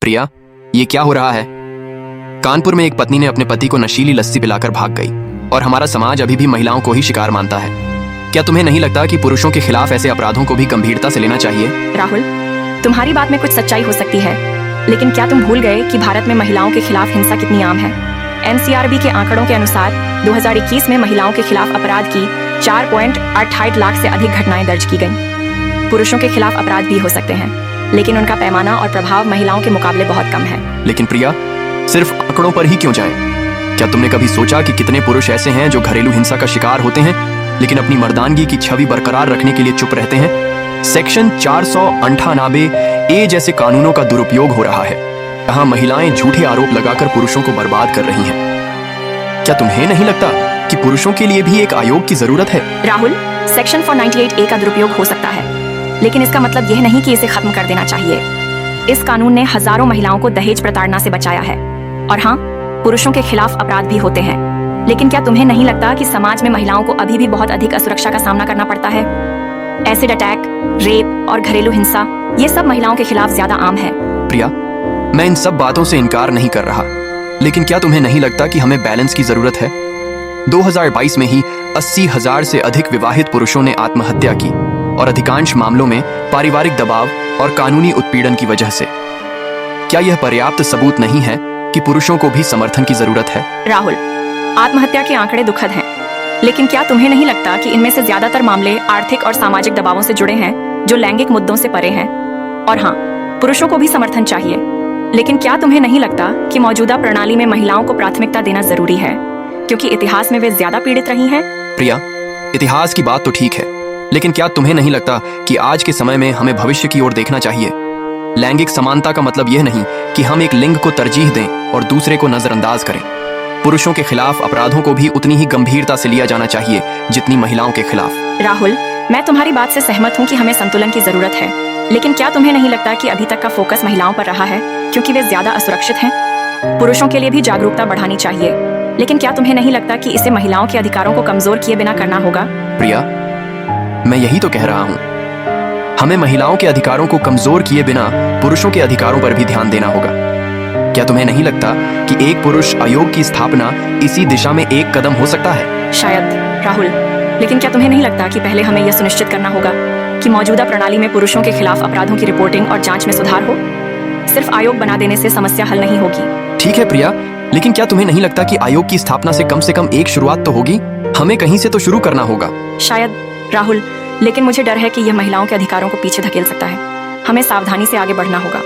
प्रिया, ये क्या हो रहा है? कानपुर में एक पत्नी ने अपने पति को नशीली लस्सी पिलाकर भाग गई और हमारा समाज अभी भी महिलाओं को ही शिकार मानता है। क्या तुम्हें नहीं लगता कि पुरुषों के खिलाफ ऐसे अपराधों को भी गंभीरता से लेना चाहिए? राहुल, तुम्हारी बात में कुछ सच्चाई हो सकती है, लेकिन क्या तुम भूल गए कि भारत में महिलाओं के खिलाफ हिंसा कितनी आम है? NCRB के आंकड़ों के अनुसार 2021 में महिलाओं के खिलाफ अपराध की 4.28 लाख से अधिक घटनाएं दर्ज की गईं। पुरुषों के खिलाफ अपराध भी हो सकते हैं, लेकिन उनका पैमाना और प्रभाव महिलाओं के मुकाबले बहुत कम है। लेकिन प्रिया, सिर्फ आंकड़ों पर ही क्यों जाएं? क्या तुमने कभी सोचा कि कितने पुरुष ऐसे हैं जो घरेलू हिंसा का शिकार होते हैं लेकिन अपनी मर्दानगी की छवि बरकरार रखने के लिए चुप रहते हैं? सेक्शन 498A जैसे कानूनों का दुरुपयोग हो रहा है। यहाँ महिलाएं झूठे आरोप लगाकर पुरुषों को बर्बाद कर रही हैं। क्या तुम्हें नहीं लगता कि पुरुषों के लिए भी एक आयोग की जरूरत है? राहुल, सेक्शन 498A का दुरुपयोग हो सकता है, लेकिन इसका मतलब यह नहीं कि इसे खत्म कर देना चाहिए। इस कानून ने हजारों महिलाओं को दहेज प्रताड़ना से बचाया है। और हाँ, पुरुषों के खिलाफ अपराध भी होते हैं, लेकिन क्या तुम्हें नहीं लगता कि समाज में महिलाओं को अभी भी बहुत अधिक असुरक्षा का सामना करना पड़ता है? एसिड अटैक, रेप और घरेलू हिंसा, ये सब महिलाओं के खिलाफ ज्यादा आम है। प्रिया, मैं इन सब बातों से इनकार नहीं कर रहा, लेकिन क्या तुम्हें नहीं लगता कि हमें बैलेंस की जरूरत है? 2022 में ही 80,000 से अधिक विवाहित पुरुषों ने आत्महत्या की, और अधिकांश मामलों में पारिवारिक दबाव और कानूनी उत्पीड़न की वजह से। क्या यह पर्याप्त सबूत नहीं है कि पुरुषों को भी समर्थन की जरूरत है? राहुल, आत्महत्या के आंकड़े दुखद हैं, लेकिन क्या तुम्हें नहीं लगता कि इनमें से ज्यादातर मामले आर्थिक और सामाजिक दबावों से जुड़े हैं जो लैंगिक मुद्दों से परे हैं? और हाँ, पुरुषों को भी समर्थन चाहिए, लेकिन क्या तुम्हें नहीं लगता कि मौजूदा प्रणाली में महिलाओं को प्राथमिकता देना जरूरी है, क्योंकि इतिहास में वे ज्यादा पीड़ित रही हैं? प्रिया, इतिहास की बात तो ठीक है, लेकिन क्या तुम्हें नहीं लगता कि आज के समय में हमें भविष्य की ओर देखना चाहिए? लैंगिक समानता का मतलब यह नहीं कि हम एक लिंग को तरजीह दें और दूसरे को नजरअंदाज करें। पुरुषों के खिलाफ अपराधों को भी उतनी ही गंभीरता से लिया जाना चाहिए जितनी महिलाओं के खिलाफ। राहुल, मैं तुम्हारी बात से सहमत हूँ कि हमें संतुलन की जरूरत है, लेकिन क्या तुम्हें नहीं लगता कि अभी तक का फोकस महिलाओं पर रहा है क्योंकि वे ज्यादा असुरक्षित हैं? पुरुषों के लिए भी जागरूकता बढ़ानी चाहिए, लेकिन क्या तुम्हें नहीं लगता कि इसे महिलाओं के अधिकारों को कमजोर किए बिना करना होगा? प्रिया, मैं यही तो कह रहा हूँ, हमें महिलाओं के अधिकारों को कमजोर किए बिना पुरुषों के अधिकारों पर भी ध्यान देना होगा। क्या तुम्हें नहीं लगता कि एक पुरुष आयोग की स्थापना इसी दिशा में एक कदम हो सकता है? शायद राहुल, लेकिन क्या तुम्हें नहीं लगता कि पहले हमें यह सुनिश्चित करना होगा कि मौजूदा प्रणाली में पुरुषों के खिलाफ अपराधों की रिपोर्टिंग और जांच में सुधार हो? सिर्फ आयोग बना देने से समस्या हल नहीं होगी। ठीक है प्रिया, लेकिन क्या तुम्हें नहीं लगता कि आयोग की स्थापना से कम एक शुरुआत तो होगी? हमें कहीं से तो शुरू करना होगा। शायद राहुल, लेकिन मुझे डर है कि यह महिलाओं के अधिकारों को पीछे धकेल सकता है। हमें सावधानी से आगे बढ़ना होगा।